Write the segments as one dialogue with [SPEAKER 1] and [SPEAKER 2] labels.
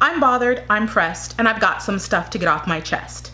[SPEAKER 1] I'm bothered, I'm pressed, and I've got some stuff to get off my chest.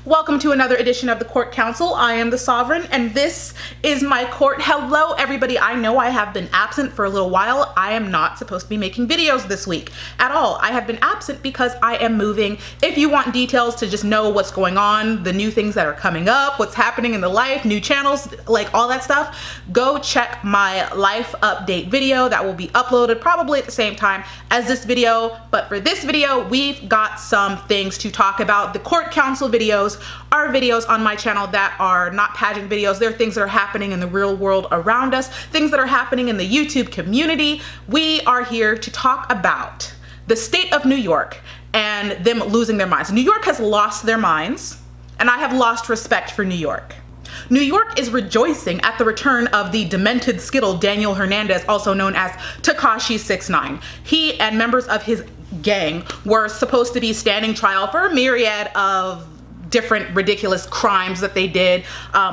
[SPEAKER 1] Welcome to another edition of the Court Counsel. I am the Sovereign, and this is my court. Hello, everybody. I know I have been absent for a little while. I am not supposed to be making videos this week at all. I have been absent because I am moving. If you want details to just know what's going on, the new things that are coming up, what's happening in the life, new channels, like all that stuff, go check my life update video that will be uploaded probably at the same time as this video. But for this video, we've got some things to talk about. The Court Counsel videos are videos on my channel that are not pageant videos. They're things that are happening in the real world around us, things that are happening in the YouTube community. We are here to talk about the state of New York and them losing their minds. New York has lost their minds, and I have lost respect for New York. New York is rejoicing at the return of the demented Skittle Daniel Hernandez, also known as Tekashi 6ix9ine. He and members of his gang were supposed to be standing trial for a myriad of different ridiculous crimes that they did,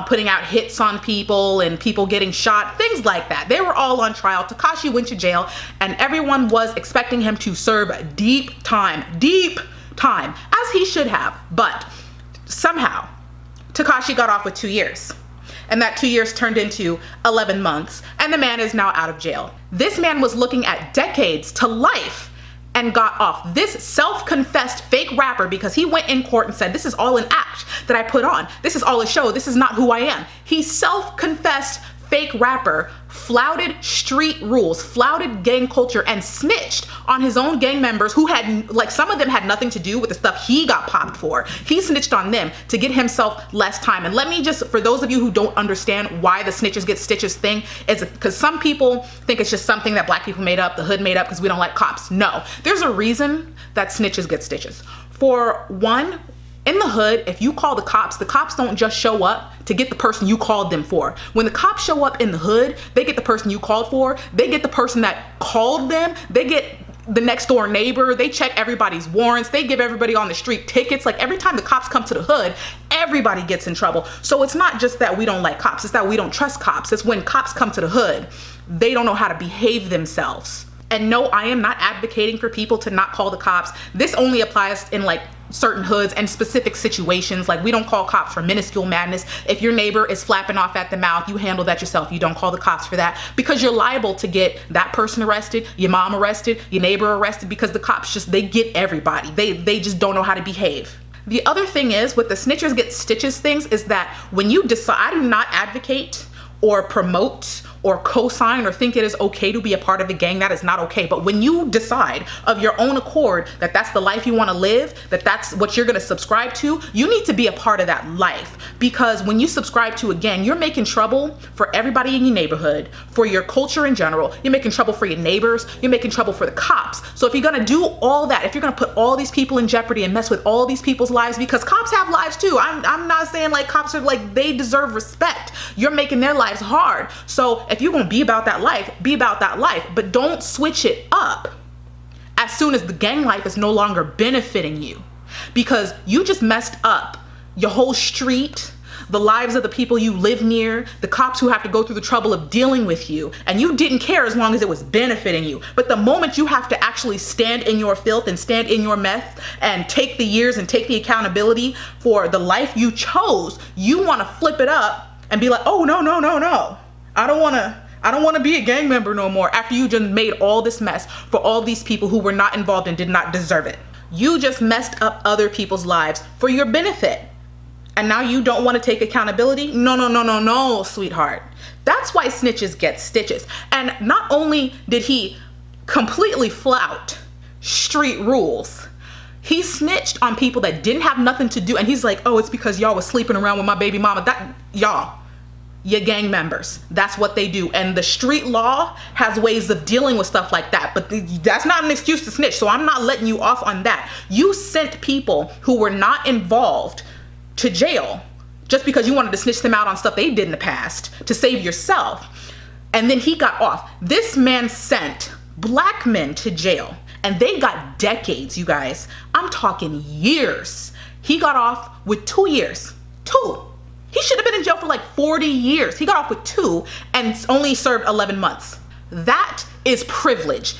[SPEAKER 1] putting out hits on people and people getting shot, things like that. They were all on trial. Tekashi went to jail, and everyone was expecting him to serve deep time, as he should have. But somehow, Tekashi got off with 2 years. And that 2 years turned into 11 months, and the man is now out of jail. This man was looking at decades to life and got off. This self-confessed fake rapper, because he went in court and said, this is all an act that I put on. This is all a show. This is not who I am. He self-confessed fake rapper flouted street rules, flouted gang culture, and snitched on his own gang members who had, like, some of them had nothing to do with the stuff he got popped for. He snitched on them to get himself less time. And let me just, for those of you who don't understand why the snitches get stitches thing, is because some people think it's just something that black people made up, the hood made up because we don't like cops. No, there's a reason that snitches get stitches. For one, in the hood, if you call the cops don't just show up to get the person you called them for. When the cops show up in the hood, they get the person you called for, they get the person that called them, they get the next door neighbor, they check everybody's warrants, they give everybody on the street tickets. Like, every time the cops come to the hood, everybody gets in trouble. So it's not just that we don't like cops, it's that we don't trust cops. It's when cops come to the hood, they don't know how to behave themselves. And no, I am not advocating for people to not call the cops. This only applies in like certain hoods and specific situations. Like, we don't call cops for minuscule madness. If your neighbor is flapping off at the mouth, you handle that yourself. You don't call the cops for that, because you're liable to get that person arrested, your mom arrested, your neighbor arrested, because the cops just, they get everybody. They just don't know how to behave. The other thing is, with the snitches get stitches things, is that when you decide, I do not advocate or promote or co-sign or think it is okay to be a part of a gang. That is not okay. But when you decide of your own accord that that's the life you want to live, that that's what you're going to subscribe to, you need to be a part of that life. Because when you subscribe to a gang, you're making trouble for everybody in your neighborhood, for your culture in general. You're making trouble for your neighbors. You're making trouble for the cops. So if you're going to do all that, if you're going to put all these people in jeopardy and mess with all these people's lives, because cops have lives too. I'm not saying like cops are like, they deserve respect. You're making their lives hard. So if you're gonna be about that life, be about that life, but don't switch it up as soon as the gang life is no longer benefiting you, because you just messed up your whole street, the lives of the people you live near, the cops who have to go through the trouble of dealing with you, and you didn't care as long as it was benefiting you. But the moment you have to actually stand in your filth and stand in your mess and take the years and take the accountability for the life you chose, you want to flip it up and be like, oh, no. I don't want to be a gang member no more, after you just made all this mess for all these people who were not involved and did not deserve it. You just messed up other people's lives for your benefit. And now you don't want to take accountability? No, sweetheart. That's why snitches get stitches. And not only did he completely flout street rules, he snitched on people that didn't have nothing to do. And he's like, oh, it's because y'all was sleeping around with my baby mama. That, y'all, your gang members, that's what they do. And the street law has ways of dealing with stuff like that, but that's not an excuse to snitch. So I'm not letting you off on that. You sent people who were not involved to jail just because you wanted to snitch them out on stuff they did in the past to save yourself. And then he got off. This man sent black men to jail and they got decades, you guys. I'm talking years. He got off with 2 years. 2. He should have been in jail for like 40 years. He got off with 2 and only served 11 months. That is privilege.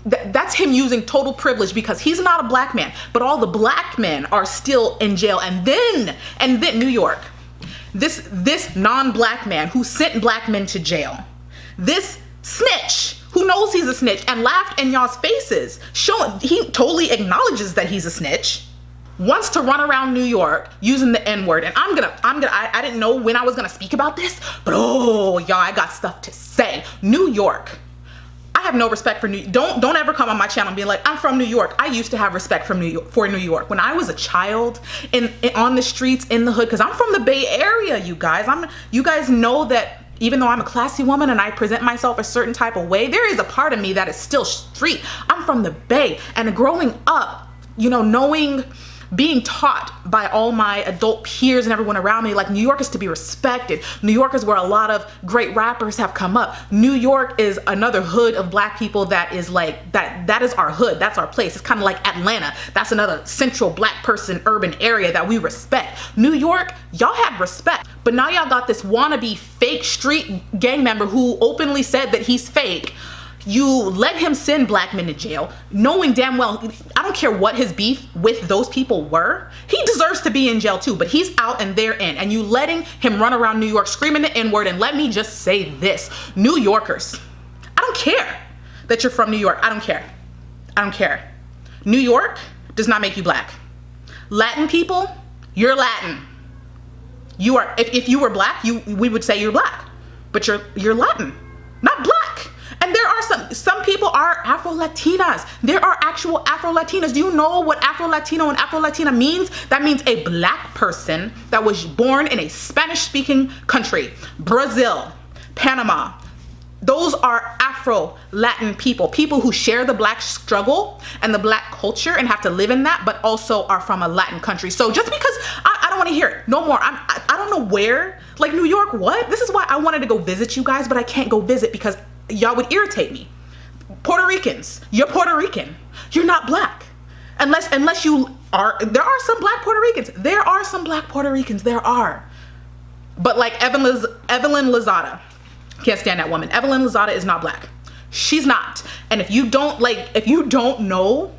[SPEAKER 1] That's him using total privilege because he's not a black man, but all the black men are still in jail. And then New York, this non-black man who sent black men to jail, this snitch who knows he's a snitch and laughed in y'all's faces, showing he totally acknowledges that he's a snitch, wants to run around New York using the N-word. And I didn't know when I was gonna speak about this, but oh y'all, I got stuff to say. New York. I have no respect for don't ever come on my channel and be like, I'm from New York. I used to have respect for New York. When I was a child on the streets in the hood, because I'm from the Bay Area, you guys. You guys know that even though I'm a classy woman and I present myself a certain type of way, there is a part of me that is still street. I'm from the Bay, and growing up, you know, being taught by all my adult peers and everyone around me, like New York is to be respected. New York is where a lot of great rappers have come up. New York is another hood of black people that is like, that is our hood, that's our place. It's kind of like Atlanta. That's another central black person urban area that we respect. New York, y'all had respect, but now y'all got this wannabe fake street gang member who openly said that he's fake. You let him send black men to jail, knowing damn well, I don't care what his beef with those people were, he deserves to be in jail too, but he's out and they're in. And you letting him run around New York screaming the N-word. And let me just say this, New Yorkers, I don't care that you're from New York. I don't care. I don't care. New York does not make you black. Latin people, you're Latin. You are, if you were black, we would say you're black, but you're Latin, not black. And there are some people are Afro Latinas. There are actual Afro Latinas. Do you know what Afro Latino and Afro Latina means? That means a black person that was born in a Spanish speaking country. Brazil, Panama. Those are Afro Latin people. People who share the black struggle and the black culture and have to live in that, but also are from a Latin country. So just because I don't want to hear it no more. I don't know where, like New York, what? This is why I wanted to go visit you guys, but I can't go visit because y'all would irritate me. Puerto Ricans, you're Puerto Rican. You're not black. Unless you are, there are some black Puerto Ricans. There are some black Puerto Ricans, there are. But like Evelyn Lozada, can't stand that woman. Evelyn Lozada is not black. She's not. And if you don't know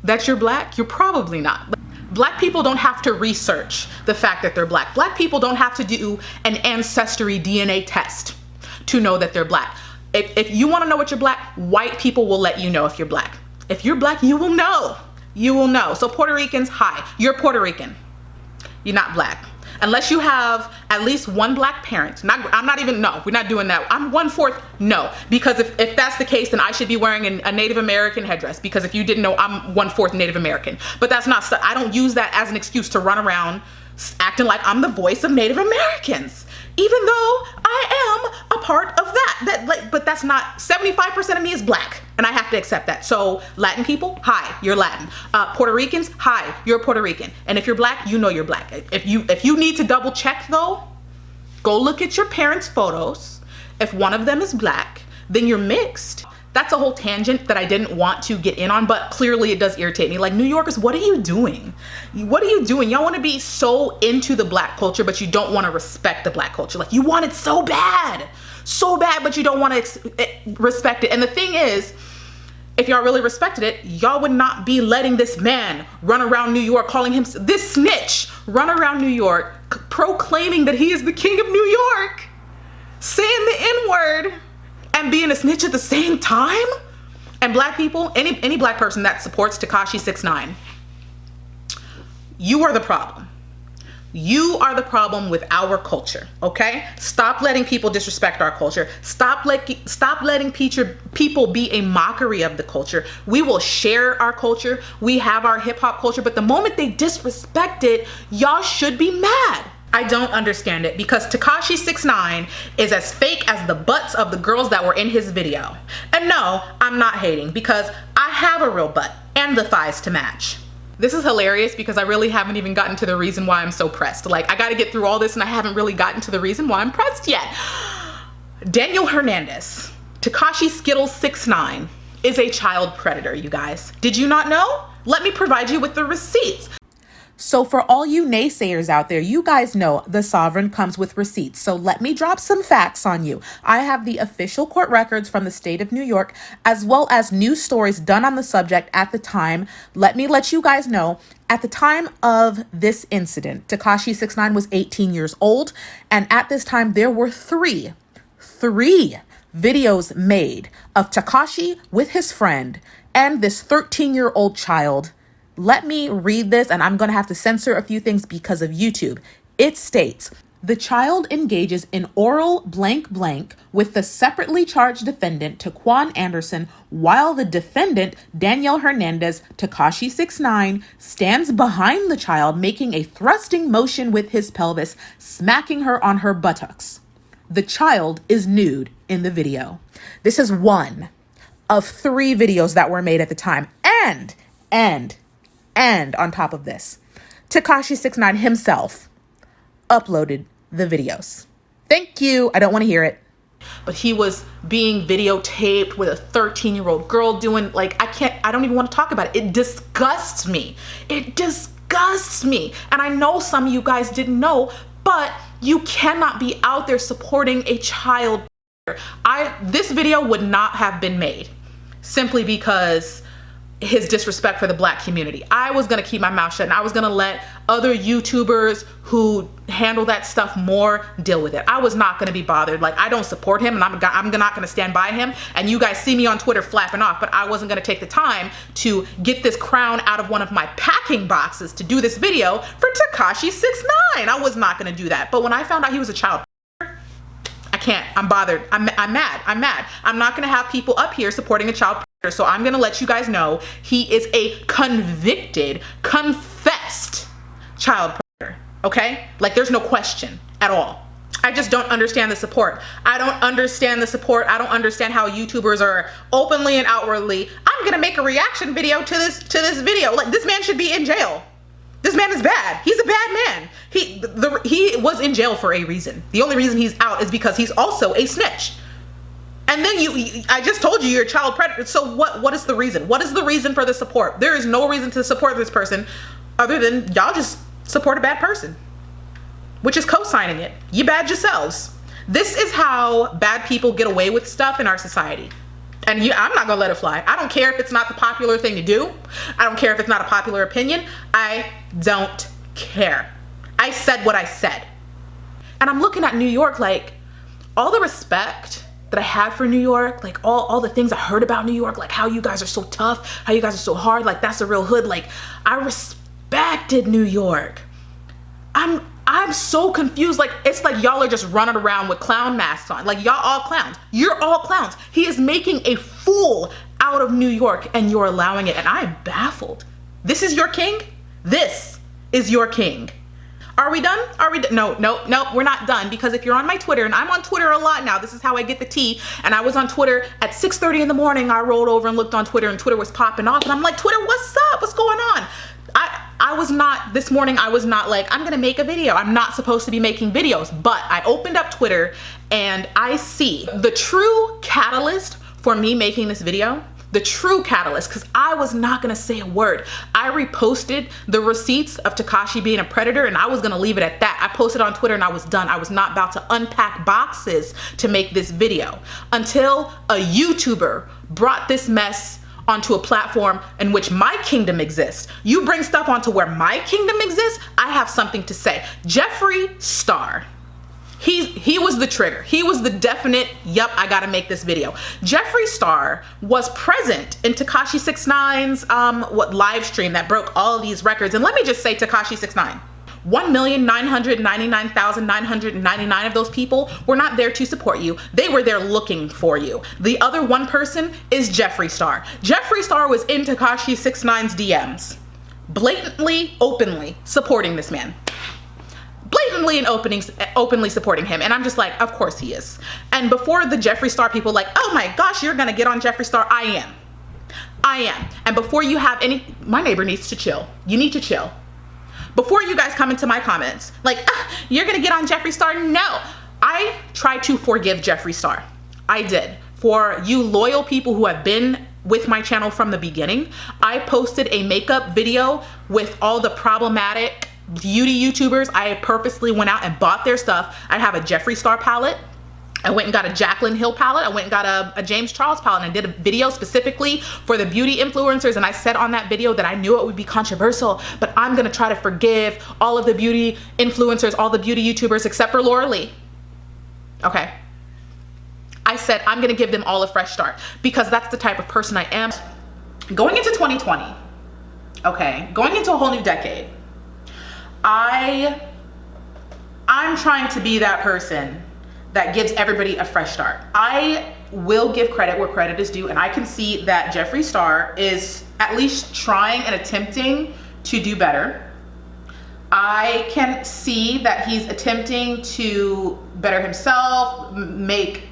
[SPEAKER 1] that you're black, you're probably not. Black people don't have to research the fact that they're black. Black people don't have to do an ancestry DNA test to know that they're black. If you want to know what you're black, white people will let you know if you're black. If you're black, you will know. You will know. So Puerto Ricans, hi, you're Puerto Rican. You're not black. Unless you have at least one black parent. I'm not even, no, we're not doing that. I'm 1/4, no. Because if that's the case, then I should be wearing a Native American headdress. Because if you didn't know, I'm 1/4 Native American. But that's not, I don't use that as an excuse to run around acting like I'm the voice of Native Americans. Even though I am a part of that, but that's not, 75% of me is black and I have to accept that. So Latin people, hi, you're Latin. Puerto Ricans, hi, you're Puerto Rican. And if you're black, you know you're black. If you need to double check though, go look at your parents' photos. If one of them is black, then you're mixed. That's a whole tangent that I didn't want to get in on, but clearly it does irritate me. Like, New Yorkers, what are you doing? What are you doing? Y'all want to be so into the black culture, but you don't want to respect the black culture. Like, you want it so bad, but you don't want to respect it. And the thing is, if y'all really respected it, y'all would not be letting this man run around New York, calling him, this snitch, run around New York, proclaiming that he is the king of New York, saying the N-word, and being a snitch at the same time. And black people, any black person that supports Tekashi 6ix9ine, you are the problem. You are the problem with our culture, okay? Stop letting people disrespect our culture. Stop letting people be a mockery of the culture. We will share our culture. We have our hip hop culture, but the moment they disrespect it, y'all should be mad. I don't understand it, because Tekashi 6ix9ine is as fake as the butts of the girls that were in his video. And no, I'm not hating, because I have a real butt and the thighs to match. This is hilarious because I really haven't even gotten to the reason why I'm so pressed. Like, I gotta get through all this and I haven't really gotten to the reason why I'm pressed yet. Daniel Hernandez, Tekashi Skittles 6ix9ine, is a child predator, you guys. Did you not know? Let me provide you with the receipts. So for all you naysayers out there, you guys know the Sovereign comes with receipts. So let me drop some facts on you. I have the official court records from the state of New York, as well as news stories done on the subject at the time. Let me let you guys know, at the time of this incident, Tekashi 6ix9ine was 18 years old. And at this time, there were three videos made of Tekashi with his friend and this 13-year-old child. Let me read this, and I'm going to have to censor a few things because of YouTube. It states, the child engages in oral blank blank with the separately charged defendant, Taquan Anderson, while the defendant, Danielle Hernandez, Tekashi 6ix9ine, stands behind the child, making a thrusting motion with his pelvis, smacking her on her buttocks. The child is nude in the video. This is one of 3 videos that were made at the time. And on top of this, Tekashi 6ix9ine himself uploaded the videos. Thank you. I don't want to hear it. But he was being videotaped with a 13-year-old girl doing, like, I don't even want to talk about it. It disgusts me. It disgusts me. And I know some of you guys didn't know, but you cannot be out there supporting a child. This video would not have been made simply because his disrespect for the Black community. I was gonna keep my mouth shut and I was gonna let other YouTubers who handle that stuff more deal with it. I was not gonna be bothered. Like, I don't support him and I'm not gonna stand by him. And you guys see me on Twitter flapping off, but I wasn't gonna take the time to get this crown out of one of my packing boxes to do this video for Tekashi 6ix9ine. I was not gonna do that. But when I found out he was a child, I can't. I'm bothered. I'm mad. I'm mad. I'm not gonna have people up here supporting a child. So I'm gonna let you guys know he is a convicted, confessed child predator, okay? Like, there's no question at all. I just don't understand the support. I don't understand the support. I don't understand how YouTubers are openly and outwardly, I'm gonna make a reaction video to this video. Like, this man should be in jail. This man is bad. He's a bad man. He was in jail for a reason. The only reason he's out is because he's also a snitch. And then I just told you you're a child predator. So what is the reason? What is the reason for the support? There is no reason to support this person other than y'all just support a bad person, which is co-signing it. You bad yourselves. This is how bad people get away with stuff in our society. And I'm not gonna let it fly. I don't care if it's not the popular thing to do. I don't care if it's not a popular opinion. I don't care. I said what I said. And I'm looking at New York, like, all the respect that I had for New York, like all the things I heard about New York, like how you guys are so tough, how you guys are so hard, like that's a real hood. Like, I respected New York. I'm so confused. Like, it's like y'all are just running around with clown masks on. Like, y'all all clowns. You're all clowns. He is making a fool out of New York and you're allowing it. And I am baffled. This is your king? This is your king. Are we done? Are we done? No, we're not done, because if you're on my Twitter, and I'm on Twitter a lot now, this is how I get the tea, and I was on Twitter at 6:30 in the morning, I rolled over and looked on Twitter and Twitter was popping off, and I'm like, Twitter, what's up? What's going on? I was not, this morning, I was not like, I'm gonna make a video. I'm not supposed to be making videos, but I opened up Twitter and I see the true catalyst for me making this video. The true catalyst, because I was not gonna say a word. I reposted the receipts of Tekashi being a predator and I was gonna leave it at that. I posted on Twitter and I was done. I was not about to unpack boxes to make this video until a YouTuber brought this mess onto a platform in which my kingdom exists. You bring stuff onto where my kingdom exists, I have something to say. Jeffree Star. He was the trigger. He was the definite, yep, I gotta make this video. Jeffree Star was present in Tekashi 6ix9ine's live stream that broke all of these records. And let me just say, Tekashi 6ix9ine, 1,999,999 of those people were not there to support you. They were there looking for you. The other one person is Jeffree Star. Jeffree Star was in Tekashi 6ix9ine's DMs, blatantly, openly supporting this man. Blatantly and openly supporting him. And I'm just like, of course he is. And before the Jeffree Star people like, oh my gosh, you're gonna get on Jeffree Star, I am. And before you have my neighbor needs to chill. You need to chill. Before you guys come into my comments, like, you're gonna get on Jeffree Star, no. I try to forgive Jeffree Star. I did. For you loyal people who have been with my channel from the beginning. I posted a makeup video with all the problematic beauty YouTubers. I purposely went out and bought their stuff. I have a Jeffree Star palette. I went and got a Jaclyn Hill palette. I went and got a James Charles palette, and I did a video specifically for the beauty influencers. And I said on that video that I knew it would be controversial, but I'm gonna try to forgive all of the beauty influencers, all the beauty YouTubers except for Laura Lee. Okay. I said I'm gonna give them all a fresh start because that's the type of person I am. Going into 2020, okay, going into a whole new decade, I'm trying to be that person that gives everybody a fresh start. I will give credit where credit is due, and I can see that Jeffree Star is at least trying and attempting to do better. I can see that he's attempting to better himself, make,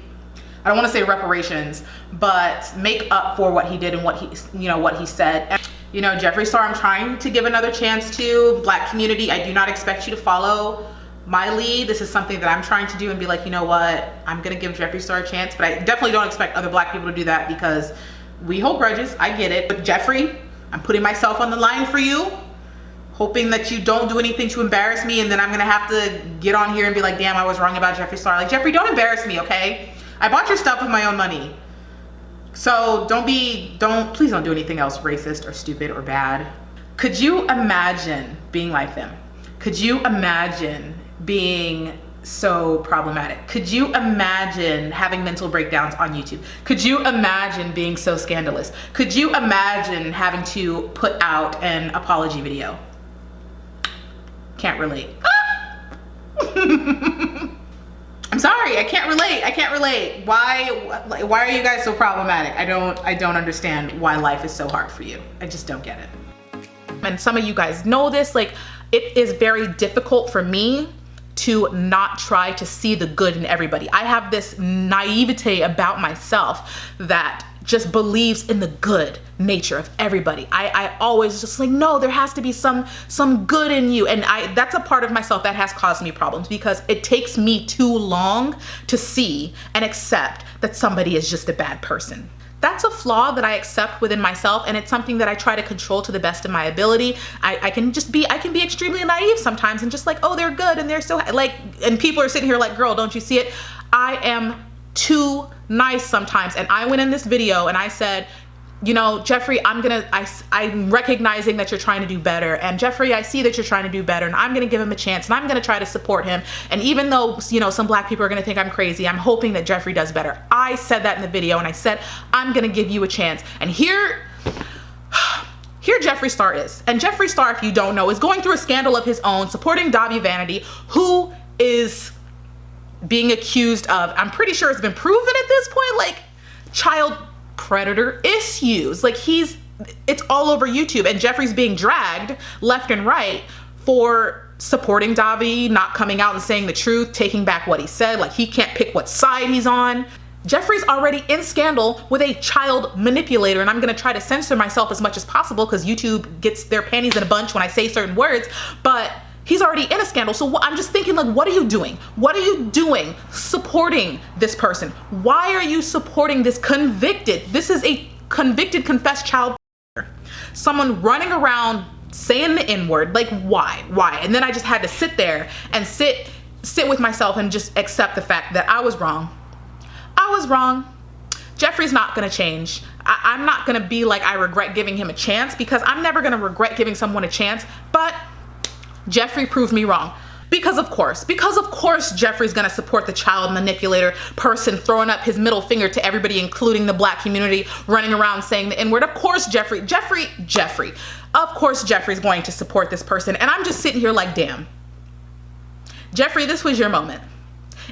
[SPEAKER 1] I don't want to say reparations, but make up for what he did and what he said. And, Jeffree Star, I'm trying to give another chance to. Black community, I do not expect you to follow my lead. This is something that I'm trying to do and be like, you know what, I'm gonna give Jeffree Star a chance, but I definitely don't expect other Black people to do that because we hold grudges. I get it. But Jeffree, I'm putting myself on the line for you, hoping that you don't do anything to embarrass me, and then I'm gonna have to get on here and be like, damn, I was wrong about Jeffree Star. Like, Jeffree, don't embarrass me, okay? I bought your stuff with my own money. So please don't do anything else racist or stupid or bad. Could you imagine being like them? Could you imagine being so problematic? Could you imagine having mental breakdowns on YouTube? Could you imagine being so scandalous? Could you imagine having to put out an apology video? Can't relate. I'm sorry, I can't relate. I can't relate. Why are you guys so problematic? I don't understand why life is so hard for you. I just don't get it. And some of you guys know this, like, it is very difficult for me to not try to see the good in everybody. I have this naivete about myself that just believes in the good nature of everybody. I always just like, no, there has to be some good in you. And that's a part of myself that has caused me problems because it takes me too long to see and accept that somebody is just a bad person. That's a flaw that I accept within myself, and it's something that I try to control to the best of my ability. I can be extremely naive sometimes and just like, oh, they're good and they're so like, and people are sitting here like, girl, don't you see it? I am too nice sometimes. And I went in this video and I said, Jeffree, I'm recognizing that you're trying to do better. And Jeffree, I see that you're trying to do better, and I'm gonna give him a chance, and I'm gonna try to support him. And even though, some Black people are gonna think I'm crazy, I'm hoping that Jeffree does better. I said that in the video, and I said, I'm gonna give you a chance. And here Jeffree Star is. And Jeffree Star, if you don't know, is going through a scandal of his own, supporting Davi Vanity, who is being accused of, I'm pretty sure it's been proven at this point, like child predator issues. Like it's all over YouTube, and Jeffree's being dragged left and right for supporting Davi, not coming out and saying the truth, taking back what he said. Like, he can't pick what side he's on. Jeffree's already in scandal with a child manipulator, and I'm gonna try to censor myself as much as possible because YouTube gets their panties in a bunch when I say certain words, but he's already in a scandal. So I'm just thinking, like, what are you doing? What are you doing supporting this person? Why are you supporting this this is a convicted, confessed child, someone running around saying the N-word? Like, why? And then I just had to sit there and sit with myself and just accept the fact that I was wrong. I was wrong. Jeffree's not gonna change. I'm not gonna be like, I regret giving him a chance, because I'm never gonna regret giving someone a chance, but Jeffree proved me wrong. Because of course Jeffree's gonna support the child manipulator person throwing up his middle finger to everybody, including the Black community, running around saying the N-word. Of course Jeffree, of course Jeffree's going to support this person. And I'm just sitting here like, damn, Jeffree, this was your moment.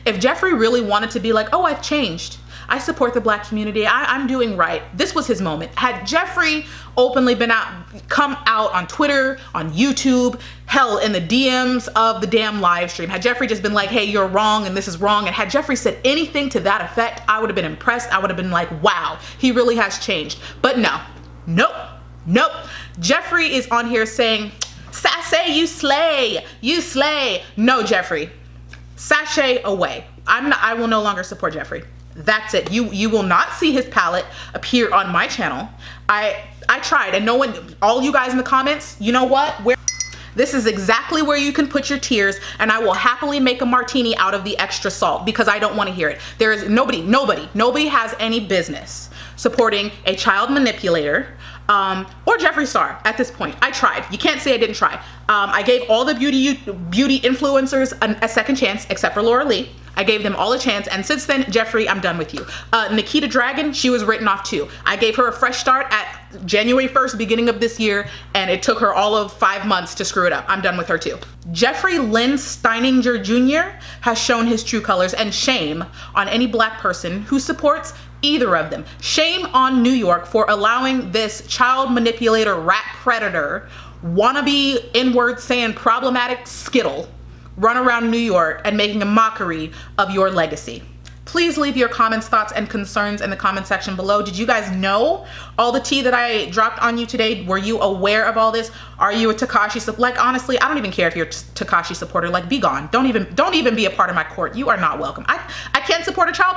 [SPEAKER 1] If Jeffree really wanted to be like, oh, I've changed, I support the Black community, I'm doing right, this was his moment. Had Jeffree openly come out on Twitter, on YouTube, hell, in the DMs of the damn live stream, had Jeffree just been like, hey, you're wrong and this is wrong, and had Jeffree said anything to that effect, I would have been impressed. I would have been like, wow, he really has changed. But no, nope. Jeffree is on here saying, "Sashay, you slay. No, Jeffree, sashay away. I will no longer support Jeffree. That's it. You will not see his palette appear on my channel. I tried, and no one, all you guys in the comments, you know what? This is exactly where you can put your tears, and I will happily make a martini out of the extra salt because I don't want to hear it. There is nobody has any business supporting a child manipulator or Jeffree Star at this point. I tried. You can't say I didn't try. I gave all the beauty influencers a second chance, except for Laura Lee. I gave them all a chance, and since then, Jeffree, I'm done with you. Nikita Dragon, she was written off too. I gave her a fresh start at January 1st, beginning of this year, and it took her all of 5 months to screw it up. I'm done with her too. Jeffree Lynn Steininger Jr. has shown his true colors, and shame on any black person who supports either of them. Shame on New York for allowing this child manipulator, rat predator, wannabe N-word saying problematic skittle run around New York and making a mockery of your legacy. Please leave your comments, thoughts, and concerns in the comment section below. Did you guys know all the tea that I dropped on you today? Were you aware of all this? Are you a Tekashi like, honestly, I don't even care if you're a Tekashi supporter. Like, be gone. Don't even be a part of my court. You are not welcome. I can't support a child.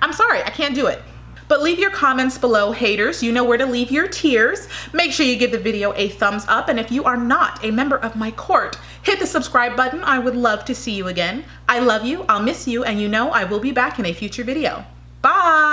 [SPEAKER 1] I'm sorry, I can't do it. But leave your comments below, haters. You know where to leave your tears. Make sure you give the video a thumbs up. And if you are not a member of my court, hit the subscribe button. I would love to see you again. I love you, I'll miss you, and you know I will be back in a future video. Bye.